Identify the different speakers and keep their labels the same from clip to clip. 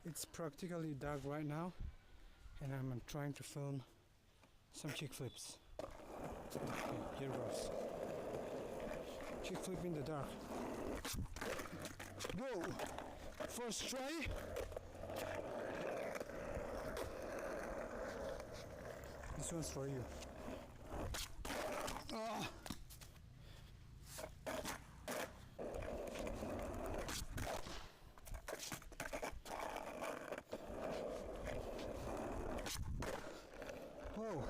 Speaker 1: It's practically dark right now, and I'm trying to film some kickflips. Okay, here goes. Kickflip in the dark. Whoa! First try. This one's for you. Ah! Whoa!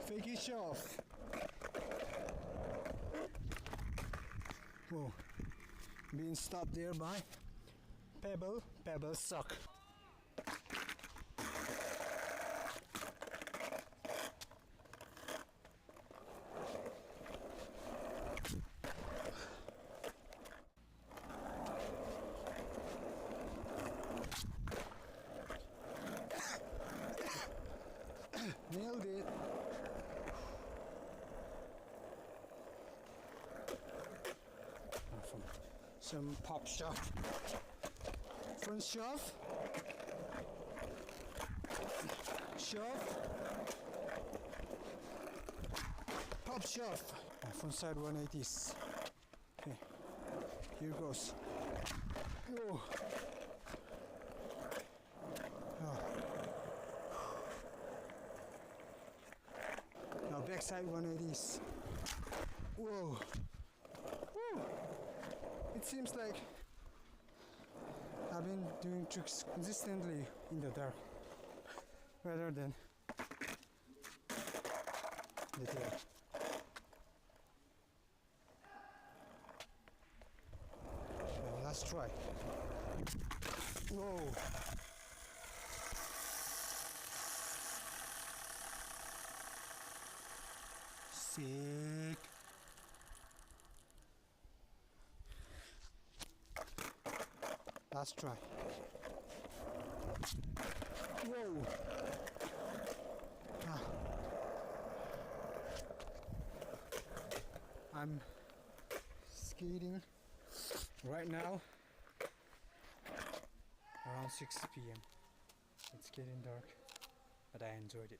Speaker 1: Fake it off. Whoa. Being stopped there by Pebble. Pebbles suck. Nailed it. Some pop shove. Front shove. Shove. Pop shove. Front side 180s. Okay. Here goes. Oh. Now backside 180s. Whoa. Woo. It seems like I've been doing tricks consistently in the dark rather than the day. Well, let's try. Whoa. Sick. Last try. Whoa. I'm skating right now around 6 p.m. It's getting dark, but I enjoyed it.